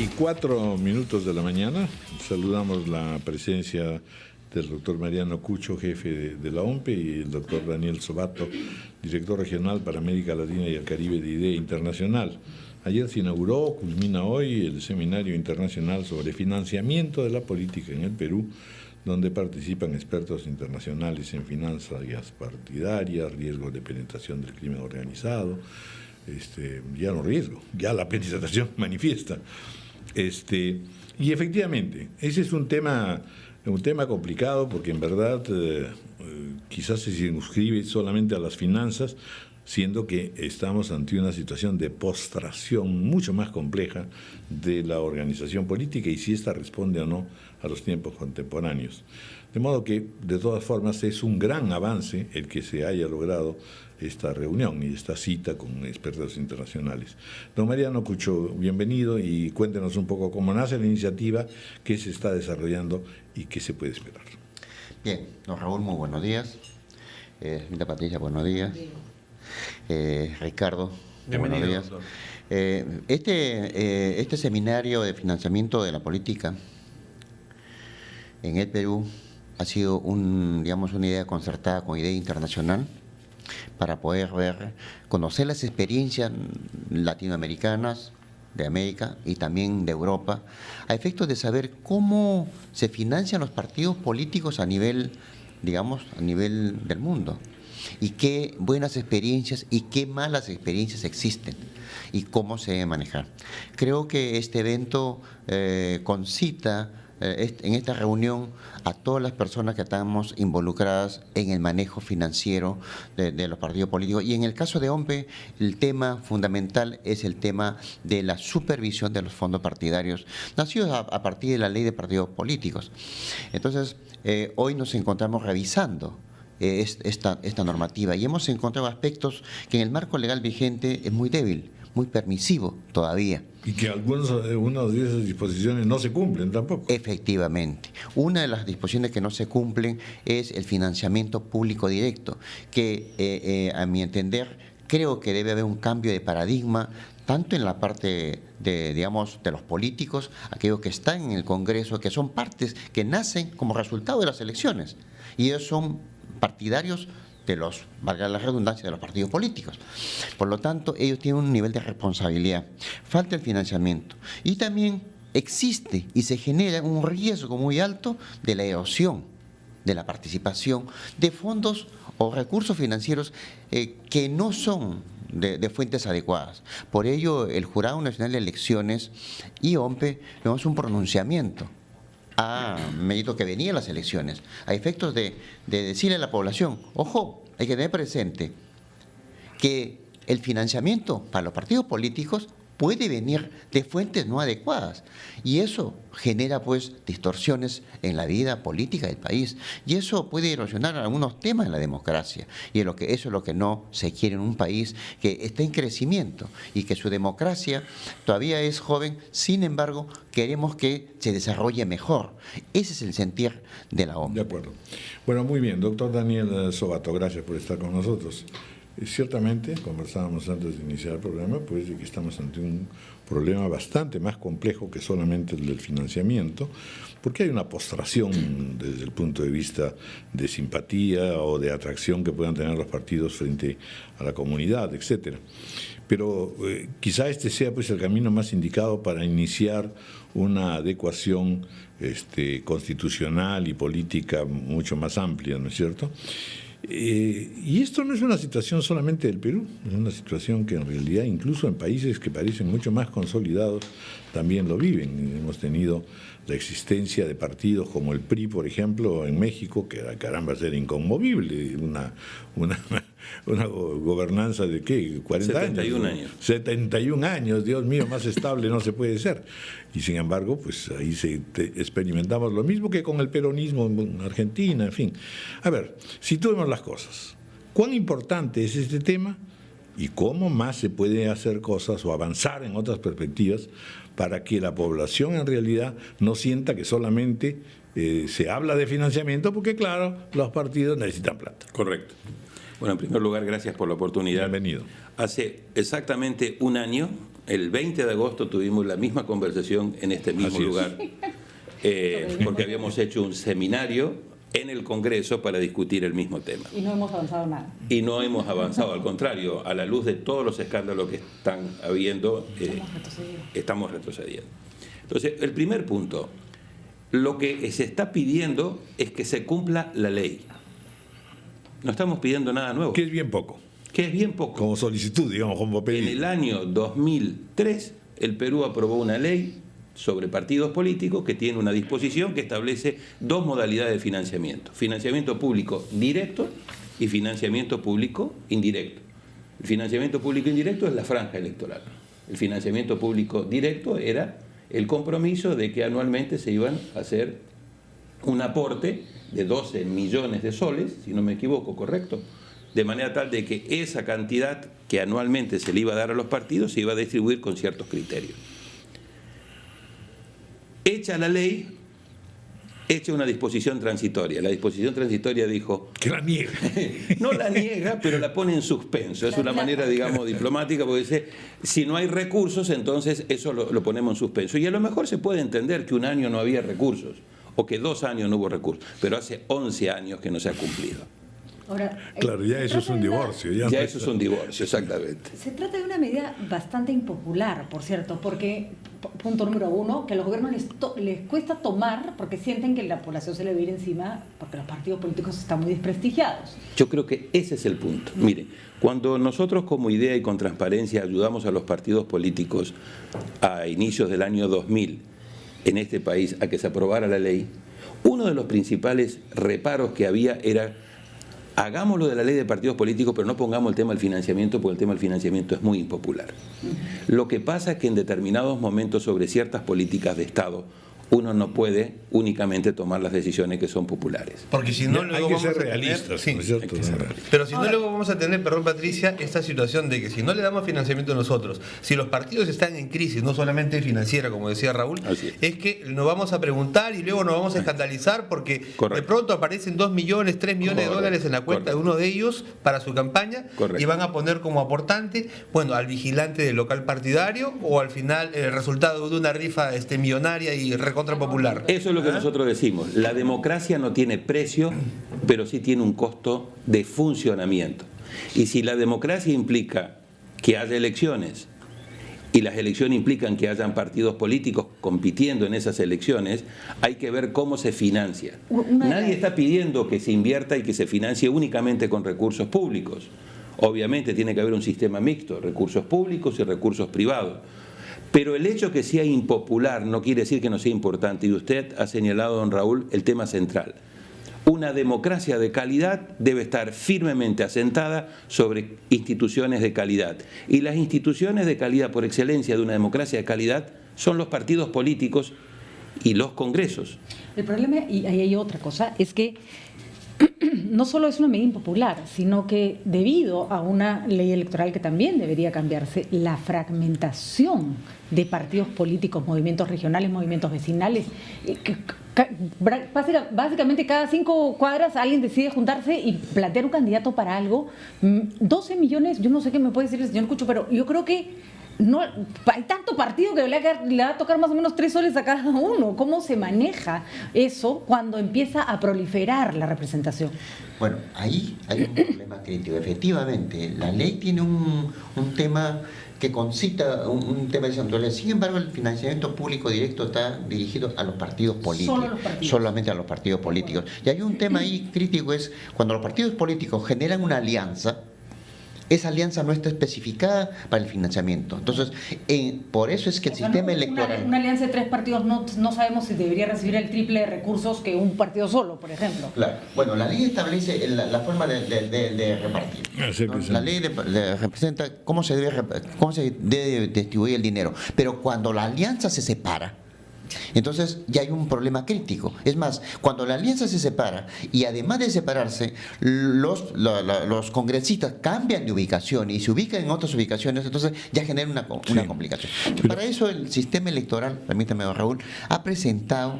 9:04 de la mañana. Saludamos la presencia del doctor Mariano Cucho, jefe de la OMPE, y el doctor Daniel Sobato, director regional para América Latina y el Caribe de IDEA Internacional. Ayer se inauguró, culmina hoy, el Seminario Internacional sobre Financiamiento de la Política en el Perú, donde participan expertos internacionales en finanzas partidarias, riesgos de penetración del crimen organizado, ya no riesgo, ya la penetración manifiesta. Y efectivamente, ese es un tema complicado porque en verdad quizás se circunscribe solamente a las finanzas, siendo que estamos ante una situación de postración mucho más compleja de la organización política y si ésta responde o no a los tiempos contemporáneos. De modo que, de todas formas, es un gran avance el que se haya logrado esta reunión y esta cita con expertos internacionales. Don Mariano Cucho, bienvenido y cuéntenos un poco cómo nace la iniciativa, qué se está desarrollando y qué se puede esperar. Bien, don Raúl, muy buenos días. Señorita Patricia, buenos días. Ricardo, buenos días. Este seminario de financiamiento de la política en el Perú ha sido una idea concertada con IDEA Internacional para poder conocer las experiencias latinoamericanas, de América y también de Europa, a efectos de saber cómo se financian los partidos políticos a nivel del mundo, y qué buenas experiencias y qué malas experiencias existen y cómo se debe manejar. Creo que este evento concita en esta reunión a todas las personas que estamos involucradas en el manejo financiero de los partidos políticos. Y en el caso de OMPE, el tema fundamental es el tema de la supervisión de los fondos partidarios, nacidos a partir de la ley de partidos políticos. Entonces, hoy nos encontramos revisando esta normativa y hemos encontrado aspectos que en el marco legal vigente es muy débil, muy permisivo todavía. Y que algunas de esas disposiciones no se cumplen tampoco. Efectivamente. Una de las disposiciones que no se cumplen es el financiamiento público directo, que a mi entender creo que debe haber un cambio de paradigma, tanto en la parte de los políticos, aquellos que están en el Congreso, que son partes que nacen como resultado de las elecciones, y ellos son partidarios de valga la redundancia, de los partidos políticos. Por lo tanto, ellos tienen un nivel de responsabilidad. Falta el financiamiento. Y también existe y se genera un riesgo muy alto de la erosión de la participación de fondos o recursos financieros que no son de fuentes adecuadas. Por ello, el Jurado Nacional de Elecciones y OMPE tenemos un pronunciamiento a medida que venían las elecciones, a efectos de decirle a la población, ojo, hay que tener presente que el financiamiento para los partidos políticos puede venir de fuentes no adecuadas y eso genera distorsiones en la vida política del país y eso puede erosionar algunos temas de la democracia y eso es lo que no se quiere en un país que está en crecimiento y que su democracia todavía es joven, sin embargo queremos que se desarrolle mejor. Ese es el sentir de la OMP. De acuerdo. Bueno, muy bien, doctor Daniel Sobato, gracias por estar con nosotros. Ciertamente, conversábamos antes de iniciar el programa, pues de que estamos ante un problema bastante más complejo que solamente el del financiamiento, porque hay una postración desde el punto de vista de simpatía o de atracción que puedan tener los partidos frente a la comunidad, etcétera. Pero quizá este sea el camino más indicado para iniciar una adecuación constitucional y política mucho más amplia, ¿no es cierto? Y esto no es una situación solamente del Perú, es una situación que en realidad incluso en países que parecen mucho más consolidados también lo viven. Hemos tenido la existencia de partidos como el PRI, por ejemplo, en México, que caramba era inconmovible, una gobernanza de ¿qué? 40 71 años. 71 años, Dios mío, más estable no se puede ser. Y sin embargo, pues ahí experimentamos lo mismo que con el peronismo en Argentina, en fin. A ver, situemos las cosas. ¿Cuán importante es este tema y cómo más se puede hacer cosas o avanzar en otras perspectivas para que la población en realidad no sienta que solamente se habla de financiamiento porque, claro, los partidos necesitan plata? Correcto. Bueno, en primer lugar, gracias por la oportunidad. Bienvenido. Hace exactamente un año el 20 de agosto tuvimos la misma conversación en este mismo lugar, porque habíamos hecho un seminario en el Congreso para discutir el mismo tema. Y no hemos avanzado nada. Y no hemos avanzado, al contrario, a la luz de todos los escándalos que están habiendo, estamos retrocediendo. Entonces, el primer punto, lo que se está pidiendo es que se cumpla la ley. No estamos pidiendo nada nuevo. Que es bien poco. Que es bien poco. Como solicitud, digamos, como pedido. En el año 2003, el Perú aprobó una ley sobre partidos políticos que tiene una disposición que establece dos modalidades de financiamiento. Financiamiento público directo y financiamiento público indirecto. El financiamiento público indirecto es la franja electoral. El financiamiento público directo era el compromiso de que anualmente se iban a hacer un aporte de 12 millones de soles, si no me equivoco, ¿correcto? De manera tal de que esa cantidad que anualmente se le iba a dar a los partidos se iba a distribuir con ciertos criterios. Hecha la ley, hecha una disposición transitoria. La disposición transitoria dijo... Que la niega. No la niega, pero la pone en suspenso. Es una manera, digamos, diplomática, porque dice, si no hay recursos, entonces eso lo ponemos en suspenso. Y a lo mejor se puede entender que un año no había recursos, o que 2 años no hubo recursos, pero hace 11 años que no se ha cumplido. Ahora, claro, ya eso es un divorcio. Ya eso es un divorcio, exactamente. Se trata de una medida bastante impopular, por cierto, porque, punto número 1, que a los gobiernos les cuesta tomar porque sienten que la población se le va a ir encima porque los partidos políticos están muy desprestigiados. Yo creo que ese es el punto. Miren, cuando nosotros como IDEA y con transparencia ayudamos a los partidos políticos a inicios del año 2000 en este país a que se aprobara la ley, uno de los principales reparos que había era: hagámoslo de la ley de partidos políticos, pero no pongamos el tema del financiamiento, porque el tema del financiamiento es muy impopular. Lo que pasa es que en determinados momentos sobre ciertas políticas de Estado, uno no puede únicamente tomar las decisiones que son populares. Porque si no, luego hay que vamos ser a tener, realistas, sí, ¿no es cierto? pero si no, luego vamos a tener, perdón Patricia, esta situación de que si no le damos financiamiento nosotros, si los partidos están en crisis, no solamente financiera, como decía Raúl, es que nos vamos a preguntar y luego nos vamos a escandalizar porque de pronto aparecen 2 millones, 3 millones de dólares en la cuenta de uno de ellos para su campaña y van a poner como aportante, bueno, al vigilante del local partidario o al final el resultado de una rifa millonaria y recontra popular. Eso es lo que nosotros decimos. La democracia no tiene precio, pero sí tiene un costo de funcionamiento. Y si la democracia implica que haya elecciones y las elecciones implican que hayan partidos políticos compitiendo en esas elecciones, hay que ver cómo se financia. Nadie está pidiendo que se invierta y que se financie únicamente con recursos públicos. Obviamente tiene que haber un sistema mixto, recursos públicos y recursos privados. Pero el hecho que sea impopular no quiere decir que no sea importante. Y usted ha señalado, don Raúl, el tema central. Una democracia de calidad debe estar firmemente asentada sobre instituciones de calidad. Y las instituciones de calidad por excelencia de una democracia de calidad son los partidos políticos y los congresos. El problema, y ahí hay otra cosa, es que no solo es una medida impopular, sino que debido a una ley electoral que también debería cambiarse, la fragmentación de partidos políticos, movimientos regionales, movimientos vecinales, básicamente cada 5 cuadras alguien decide juntarse y plantear un candidato para algo. 12 millones, yo no sé qué me puede decir el señor Cucho, pero yo creo que no hay tanto partido que le va a tocar más o menos 3 soles a cada uno. ¿Cómo se maneja eso cuando empieza a proliferar la representación? Bueno, ahí hay un problema crítico. Efectivamente, la ley tiene un tema que concita un tema de centralidad. Sin embargo, el financiamiento público directo está dirigido a los partidos políticos. Solo a los partidos. Solamente a los partidos políticos. Y hay un tema ahí crítico, es cuando los partidos políticos generan una alianza, esa alianza no está especificada para el financiamiento. Entonces, por eso es que el sistema electoral... Una alianza de 3 partidos no sabemos si debería recibir el triple de recursos que un partido solo, por ejemplo. Claro. Bueno, la ley establece la forma de repartir, ¿no? La ley representa cómo se debe distribuir el dinero. Pero cuando la alianza se separa, entonces ya hay un problema crítico. Es más, cuando la alianza se separa y además de separarse, los congresistas cambian de ubicación y se ubican en otras ubicaciones, entonces ya genera una complicación. Para eso el sistema electoral, permítame, Raúl, ha presentado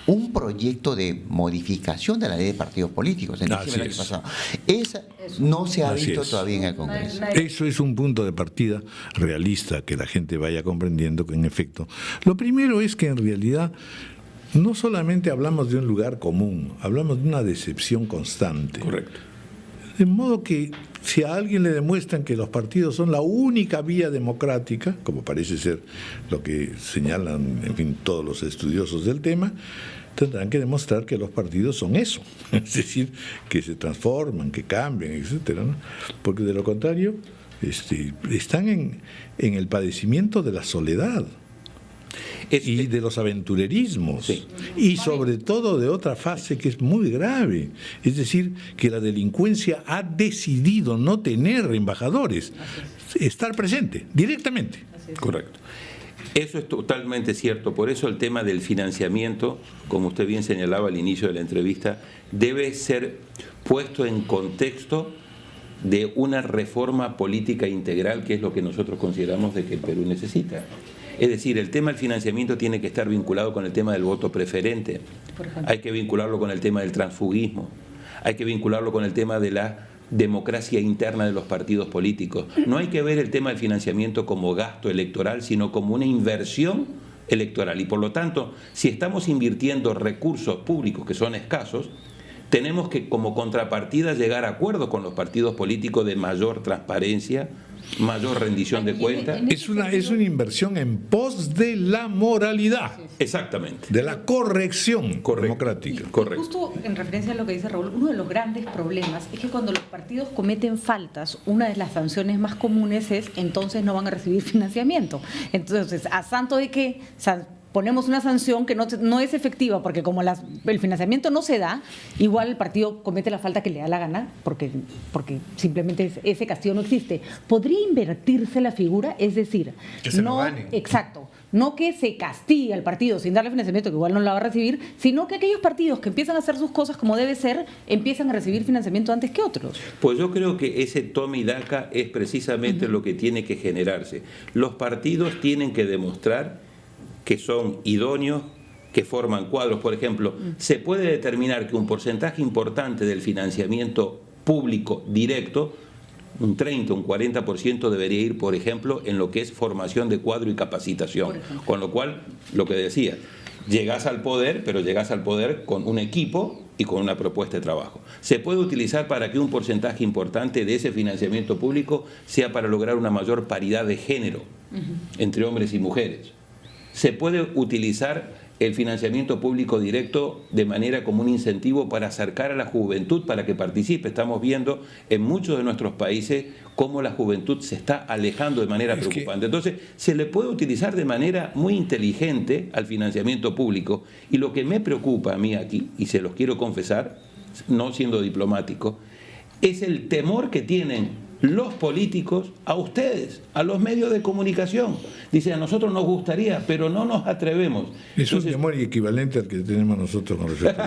un proyecto de modificación de la ley de partidos políticos en diciembre del año pasado. Esa no se ha visto todavía en el Congreso. Eso es un punto de partida realista, que la gente vaya comprendiendo que en efecto. Lo primero es que en realidad no solamente hablamos de un lugar común, hablamos de una decepción constante. Correcto. De modo que si a alguien le demuestran que los partidos son la única vía democrática, como parece ser lo que señalan, en fin, todos los estudiosos del tema, tendrán que demostrar que los partidos son eso, es decir, que se transforman, que cambian, etcétera, ¿no? Porque de lo contrario están en el padecimiento de la soledad y de los aventurerismos, sí. Y sobre todo de otra fase que es muy grave, es decir, que la delincuencia ha decidido no tener embajadores, estar presente directamente. Correcto. Eso es totalmente cierto, por eso el tema del financiamiento, como usted bien señalaba al inicio de la entrevista, debe ser puesto en contexto de una reforma política integral, que es lo que nosotros consideramos de que el Perú necesita. Es decir, el tema del financiamiento tiene que estar vinculado con el tema del voto preferente, hay que vincularlo con el tema del transfugismo, hay que vincularlo con el tema de la democracia interna de los partidos políticos. No hay que ver el tema del financiamiento como gasto electoral, sino como una inversión electoral. Y por lo tanto, si estamos invirtiendo recursos públicos que son escasos, tenemos que, como contrapartida, llegar a acuerdos con los partidos políticos de mayor transparencia, mayor rendición de cuentas. Es una inversión en pos de la moralidad. Exactamente. De la corrección democrática. Correcto. Justo en referencia a lo que dice Raúl, uno de los grandes problemas es que cuando los partidos cometen faltas, una de las sanciones más comunes es entonces no van a recibir financiamiento. Entonces, a santo de que ponemos una sanción que no es efectiva, porque como el financiamiento no se da, igual el partido comete la falta que le da la gana, porque simplemente ese castigo no existe. ¿Podría invertirse la figura? Es decir, que se lo ganen. Exacto. No que se castigue al partido sin darle financiamiento, que igual no lo va a recibir, sino que aquellos partidos que empiezan a hacer sus cosas como debe ser, empiezan a recibir financiamiento antes que otros. Pues yo creo que ese toma y daca es precisamente lo que tiene que generarse. Los partidos tienen que demostrar que son idóneos, que forman cuadros. Por ejemplo, se puede determinar que un porcentaje importante del financiamiento público directo, un 30, un 40% debería ir, por ejemplo, en lo que es formación de cuadro y capacitación. Con lo cual, lo que decía, llegás al poder, pero llegás al poder con un equipo y con una propuesta de trabajo. Se puede utilizar para que un porcentaje importante de ese financiamiento público sea para lograr una mayor paridad de género entre hombres y mujeres. Se puede utilizar el financiamiento público directo de manera como un incentivo para acercar a la juventud para que participe. Estamos viendo en muchos de nuestros países cómo la juventud se está alejando de manera preocupante. Entonces, se le puede utilizar de manera muy inteligente al financiamiento público. Y lo que me preocupa a mí aquí, y se los quiero confesar, no siendo diplomático, es el temor que tienen los políticos a ustedes, a los medios de comunicación. Dice, a nosotros nos gustaría, pero no nos atrevemos. Es un temor equivalente al que tenemos nosotros con respecto.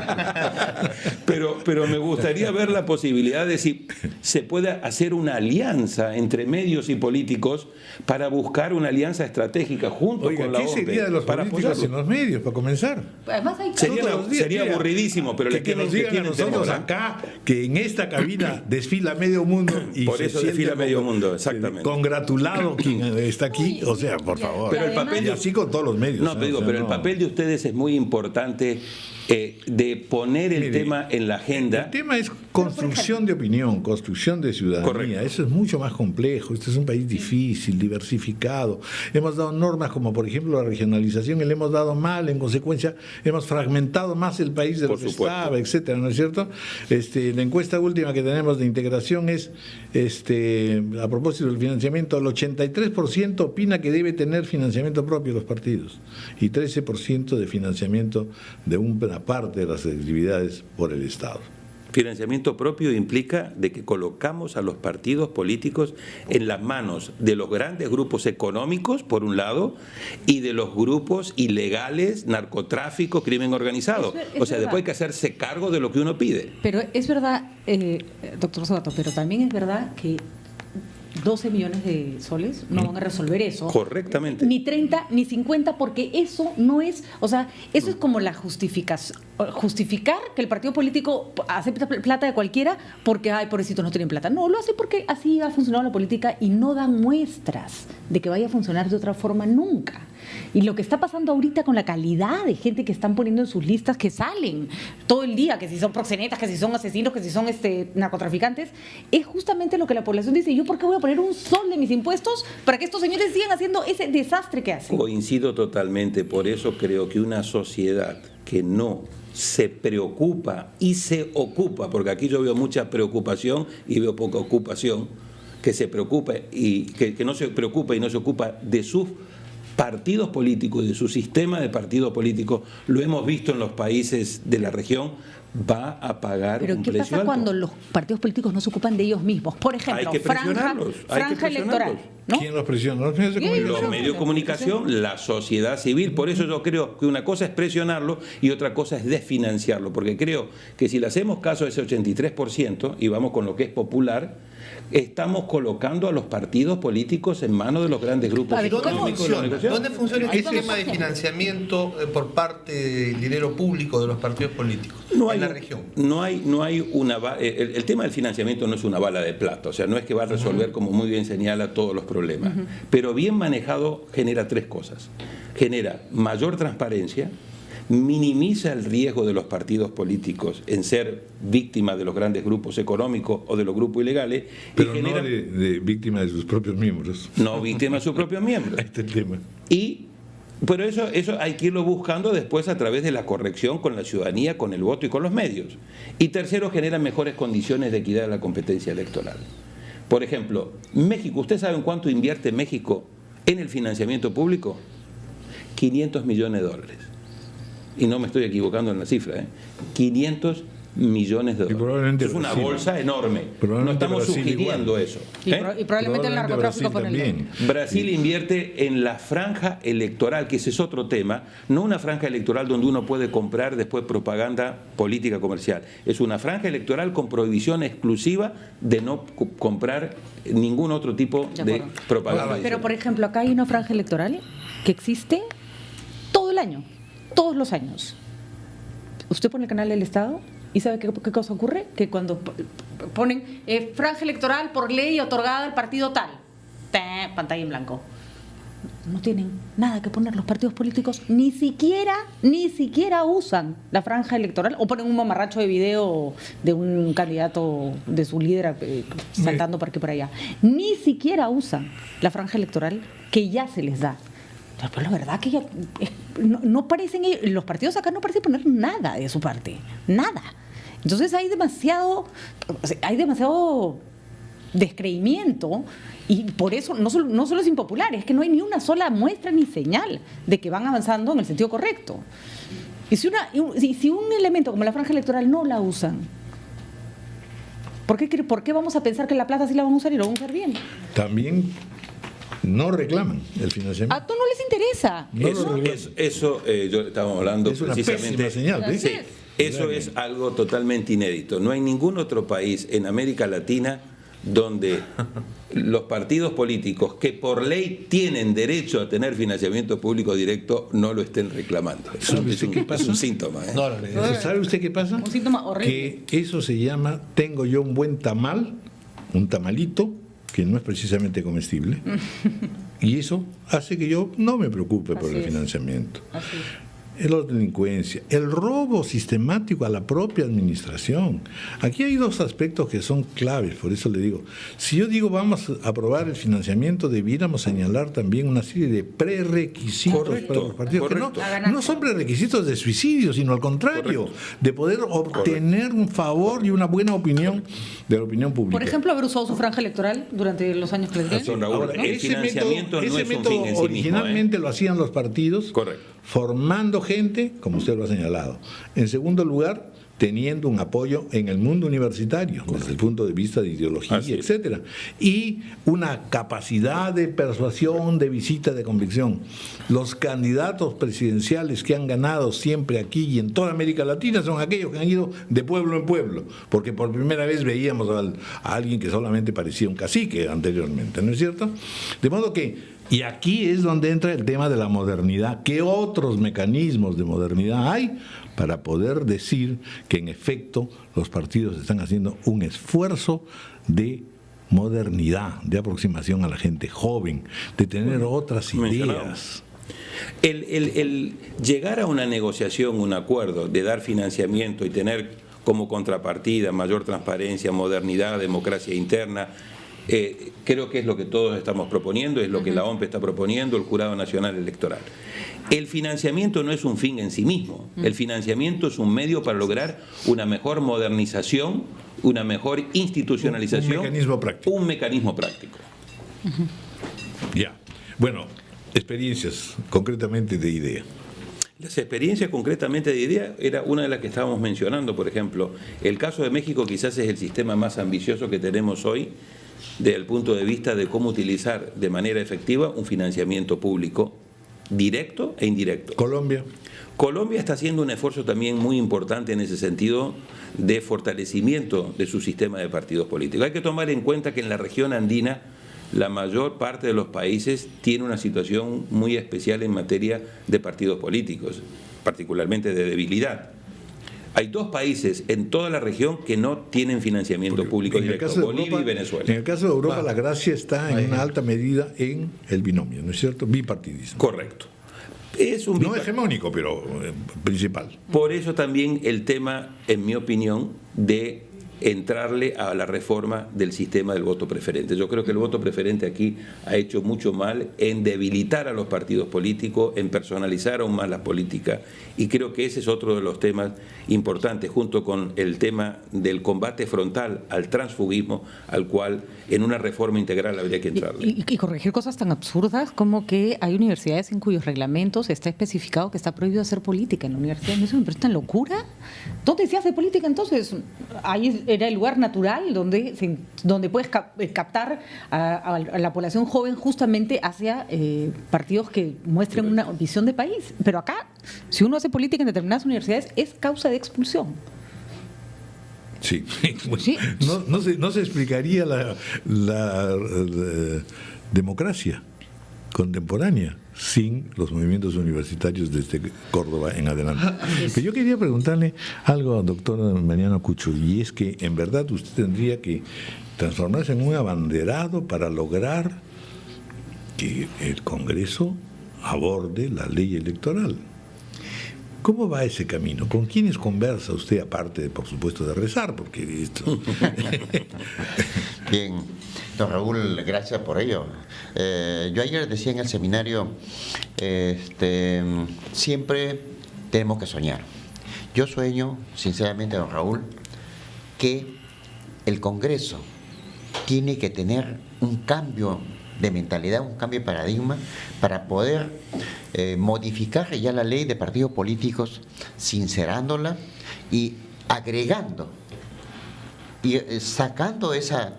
Pero me gustaría ver la posibilidad de si se puede hacer una alianza entre medios y políticos para buscar una alianza estratégica junto con la OMPE. ¿Qué sería de los políticos en los medios, para comenzar? Además hay sería aburridísimo, pero que nos digan a nosotros acá que en esta cabina desfila medio mundo y por eso desfila medio mundo, exactamente. Congratulado quien está aquí, o sea, por favor. Pero el papel, y así con todos los medios. No, pero el papel de ustedes es muy importante, de poner el tema en la agenda. El tema es construcción de opinión, construcción de ciudadanía. Correcto. Eso es mucho más complejo. Este es un país difícil, diversificado. Hemos dado normas como, por ejemplo, la regionalización, y le hemos dado mal, en consecuencia, hemos fragmentado más el país de lo que estaba, etcétera, ¿no es cierto? La encuesta última que tenemos de integración es, a propósito del financiamiento, el 83% opina que debe tener financiamiento propio los partidos y 13% de financiamiento de una parte de las actividades por el Estado. Financiamiento propio implica de que colocamos a los partidos políticos en las manos de los grandes grupos económicos, por un lado, y de los grupos ilegales, narcotráfico, crimen organizado. O sea, después hay que hacerse cargo de lo que uno pide. Pero es verdad, doctor Sabato, pero también es verdad que 12 millones de soles no van a resolver eso. Correctamente. Ni 30, ni 50, porque eso no es, o sea, eso es como la justificación, justificar que el partido político acepta plata de cualquiera porque, ay, pobrecitos no tienen plata. No, lo hace porque así ha funcionado la política y no dan muestras de que vaya a funcionar de otra forma nunca. Y lo que está pasando ahorita con la calidad de gente que están poniendo en sus listas, que salen todo el día, que si son proxenetas, que si son asesinos, que si son narcotraficantes, es justamente lo que la población dice. ¿Yo por qué voy a poner un sol de mis impuestos para que estos señores sigan haciendo ese desastre que hacen? Coincido totalmente, por eso creo que una sociedad que no se preocupa y se ocupa, porque aquí yo veo mucha preocupación y veo poca ocupación, que se preocupa y que no se preocupa y no se ocupa de sus partidos políticos, de su sistema de partidos políticos, lo hemos visto en los países de la región, va a pagar un precio alto. ¿Pero qué pasa cuando los partidos políticos no se ocupan de ellos mismos? Por ejemplo, franja electoral, ¿no? ¿Quién los presiona? Los medios de comunicación. Los medios de comunicación, la sociedad civil. Por eso yo creo que una cosa es presionarlo y otra cosa es desfinanciarlo, porque creo que si le hacemos caso a ese 83% y vamos con lo que es popular, estamos colocando a los partidos políticos en manos de los grandes grupos económicos. ¿Dónde funciona este esquema de financiamiento por parte del dinero público de los partidos políticos? En la región. No hay una el tema del financiamiento no es una bala de plata, o sea, no es que va a resolver, como muy bien señala, todos los problemas, pero bien manejado genera tres cosas. Genera mayor transparencia, minimiza el riesgo de los partidos políticos en ser víctimas de los grandes grupos económicos o de los grupos ilegales. Pero y genera, no de víctimas de sus propios miembros. No víctimas de sus propios miembros. Ahí está el tema. Pero eso hay que irlo buscando después a través de la corrección con la ciudadanía, con el voto y con los medios. Y tercero, genera mejores condiciones de equidad de la competencia electoral. Por ejemplo, México, ¿usted sabe en cuánto invierte México en el financiamiento público? 500 millones de dólares. Y no me estoy equivocando en la cifra, 500 millones de dólares. Es una bolsa enorme. No estamos sugiriendo eso. Y probablemente el narcotráfico por el Brasil invierte en la franja electoral, que ese es otro tema, no una franja electoral donde uno puede comprar después propaganda política comercial. Es una franja electoral con prohibición exclusiva de no comprar ningún otro tipo de propaganda. Pero, por ejemplo, acá hay una franja electoral que existe todo el año, todos los años. Usted pone el canal del Estado y ¿sabe qué cosa ocurre? Que cuando ponen franja electoral por ley otorgada al partido tal, pantalla en blanco. No tienen nada que poner los partidos políticos, ni siquiera usan la franja electoral, o ponen un mamarracho de video de un candidato, de su líder saltando por aquí por allá. Ni siquiera usan la franja electoral que ya se les da. Pero la verdad que no parecen, los partidos acá no parecen poner nada de su parte, nada. Entonces hay demasiado descreimiento, y por eso no solo es impopular, es que no hay ni una sola muestra ni señal de que van avanzando en el sentido correcto. Y si un elemento como la franja electoral no la usan, ¿por qué vamos a pensar que la plata sí la van a usar y lo van a usar bien? También no reclaman el financiamiento. A todos no les interesa. Eso yo estábamos hablando es una precisamente. pésima señal, Sí, eso es algo totalmente inédito. No hay ningún otro país en América Latina donde los partidos políticos que por ley tienen derecho a tener financiamiento público directo no lo estén reclamando. ¿Sabe usted qué pasa? Es un síntoma. ¿Sabe usted qué pasa? Un síntoma horrible. Que eso se llama, tengo yo un buen tamal, un tamalito, que no es precisamente comestible, y eso hace que yo no me preocupe por el financiamiento. Así es. La delincuencia, el robo sistemático a la propia administración. Aquí hay dos aspectos que son claves, por eso le digo, si yo digo vamos a aprobar el financiamiento, debiéramos señalar también una serie de prerequisitos para los partidos, que no son prerequisitos de suicidio, sino al contrario, de poder obtener un favor y una buena opinión de la opinión pública. Por ejemplo, haber usado su franja electoral durante los años que les dieron. Ahora, el financiamiento no es un fin en sí mismo. Originalmente lo hacían los partidos, correcto, formando gente, como usted lo ha señalado. En segundo lugar, teniendo un apoyo en el mundo universitario, desde el punto de vista de ideología, etcétera, y una capacidad de persuasión, de visita, de convicción. Los candidatos presidenciales que han ganado siempre aquí y en toda América Latina son aquellos que han ido de pueblo en pueblo, porque por primera vez veíamos a alguien que solamente parecía un cacique anteriormente, ¿no es cierto? De modo que, y aquí es donde entra el tema de la modernidad. ¿Qué otros mecanismos de modernidad hay para poder decir que en efecto los partidos están haciendo un esfuerzo de modernidad, de aproximación a la gente joven, de tener otras ideas? El llegar a una negociación, un acuerdo de dar financiamiento y tener como contrapartida mayor transparencia, modernidad, democracia interna, creo que es lo que todos estamos proponiendo, es lo que la OMP está proponiendo, el Jurado Nacional Electoral. El financiamiento no es un fin en sí mismo, el financiamiento es un medio para lograr una mejor modernización, una mejor institucionalización. Un mecanismo práctico. Un mecanismo práctico. Ya. Bueno, experiencias concretamente de IDEA. Las experiencias concretamente de IDEA era una de las que estábamos mencionando, por ejemplo. El caso de México quizás es el sistema más ambicioso que tenemos hoy, desde el punto de vista de cómo utilizar de manera efectiva un financiamiento público directo e indirecto. Colombia está haciendo un esfuerzo también muy importante en ese sentido de fortalecimiento de su sistema de partidos políticos. Hay que tomar en cuenta que en la región andina la mayor parte de los países tiene una situación muy especial en materia de partidos políticos, particularmente de debilidad. Hay 2 países en toda la región que no tienen financiamiento público directo, Bolivia y Venezuela. En el caso de Europa, la gracia está en una alta medida en el binomio, ¿no es cierto? Bipartidismo. Correcto. Es un no hegemónico, pero principal. Por eso también el tema, en mi opinión, de entrarle a la reforma del sistema del voto preferente. Yo creo que el voto preferente aquí ha hecho mucho mal en debilitar a los partidos políticos, en personalizar aún más la política, y creo que ese es otro de los temas importantes, junto con el tema del combate frontal al transfugismo, al cual en una reforma integral habría que entrarle. Y corregir cosas tan absurdas como que hay universidades en cuyos reglamentos está especificado que está prohibido hacer política en la universidad. ¿Eso me parece tan locura? ¿Dónde se hace política entonces? Ahí era el lugar natural donde puedes captar a la población joven justamente hacia partidos que muestren una visión de país. Pero acá, si uno hace política en determinadas universidades, es causa de expulsión. Sí. Sí. No se explicaría la democracia contemporánea sin los movimientos universitarios desde Córdoba en adelante. Pero yo quería preguntarle algo al doctor Mariano Cucho, y es que en verdad usted tendría que transformarse en un abanderado para lograr que el Congreso aborde la ley electoral. ¿Cómo va ese camino? ¿Con quiénes conversa usted, aparte, de, por supuesto, de rezar? Porque esto... Bien, don Raúl, gracias por ello. Yo ayer decía en el seminario, siempre tenemos que soñar. Yo sueño, sinceramente, don Raúl, que el Congreso tiene que tener un cambio de mentalidad, un cambio de paradigma para poder modificar ya la ley de partidos políticos, sincerándola y agregando y sacando esa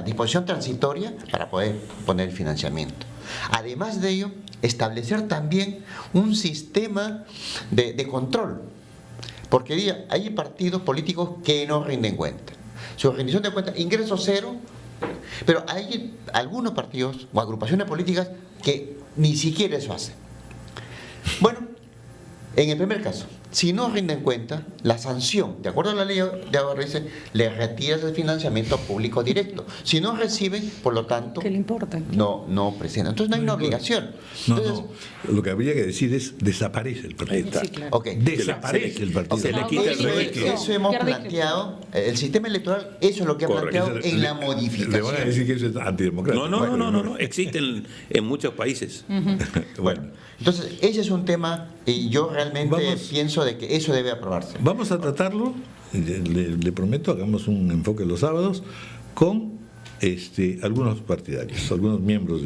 disposición transitoria para poder poner financiamiento. Además de ello, establecer también un sistema de control, porque hay partidos políticos que no rinden cuenta. Su rendición de cuentas, ingreso cero, pero hay algunos partidos o agrupaciones políticas que ni siquiera eso hacen. Bueno, en el primer caso, si no rinden cuenta, la sanción, de acuerdo a la ley de ahora dice, le retiras el financiamiento público directo. Si no reciben, por lo tanto, ¿qué le importa? No presentan. Entonces no hay una obligación. Entonces, lo que habría que decir es desaparece el partido. Sí, claro. Okay. Desaparece el partido. Se le quita el registro. Eso hemos planteado, el sistema electoral, eso es lo que ha planteado en la modificación. Le van a decir que eso es antidemocrático. No. Existen en muchos países. Bueno. Entonces, ese es un tema y yo realmente pienso de que eso debe aprobarse. Vamos a tratarlo, le prometo, hagamos un enfoque los sábados, con algunos partidarios, algunos miembros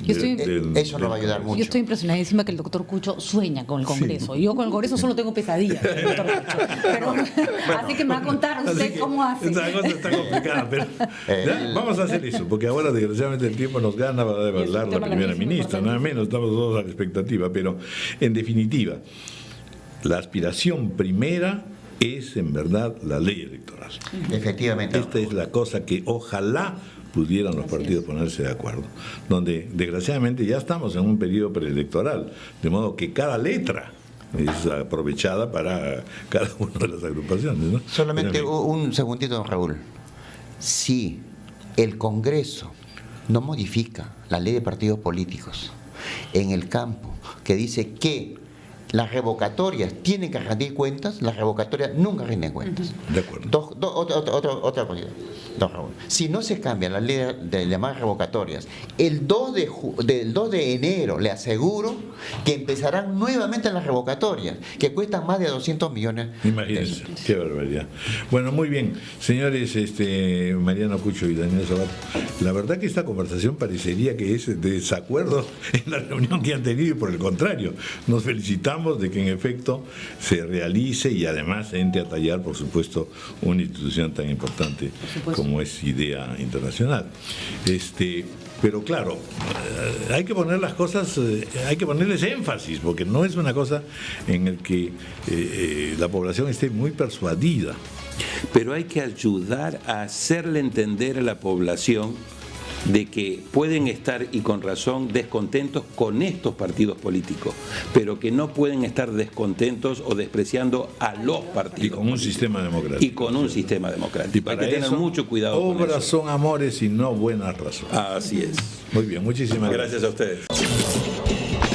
Eso nos va a ayudar mucho. Yo estoy impresionadísima que el doctor Cucho sueña con el Congreso. Sí. Yo con el Congreso solo tengo pesadillas, doctor Cucho. Pero, así que me va a contar usted cómo hace. Esa cosa está complicada, pero ya, vamos a hacer eso, porque ahora desgraciadamente el tiempo nos gana para hablar la primera ministra, nada menos, estamos todos a la expectativa, pero en definitiva, la aspiración primera es en verdad la ley electoral. Efectivamente. Esta es la cosa que ojalá pudieran los partidos ponerse de acuerdo, donde desgraciadamente ya estamos en un periodo preelectoral, de modo que cada letra es aprovechada para cada una de las agrupaciones, ¿no? Solamente un segundito, don Raúl. Si el Congreso no modifica la ley de partidos políticos en el campo que dice que las revocatorias tienen que rendir cuentas, las revocatorias nunca rinden cuentas. De acuerdo. Otra cosa, don Raúl. Si no se cambia la ley de llamadas revocatorias, el 2 de enero le aseguro que empezarán nuevamente las revocatorias, que cuestan más de 200 millones. Imagínense, qué barbaridad. Bueno, muy bien, señores Mariano Cucho y Daniel Sobato, la verdad que esta conversación parecería que es de desacuerdo en la reunión que han tenido y por el contrario, nos felicitamos de que en efecto se realice y además entre a tallar, por supuesto, una institución tan importante como es IDEA Internacional. Pero claro, hay que poner las cosas, hay que ponerles énfasis, porque no es una cosa en el que la población esté muy persuadida. Pero hay que ayudar a hacerle entender a la población de que pueden estar, y con razón, descontentos con estos partidos políticos, pero que no pueden estar descontentos o despreciando a los partidos. Y con un sistema democrático. Y con un sistema democrático. Y para hay que tener eso, mucho cuidado con obras eso. son amores y no buenas razones. Así es. Muy bien, muchísimas gracias. Gracias a ustedes.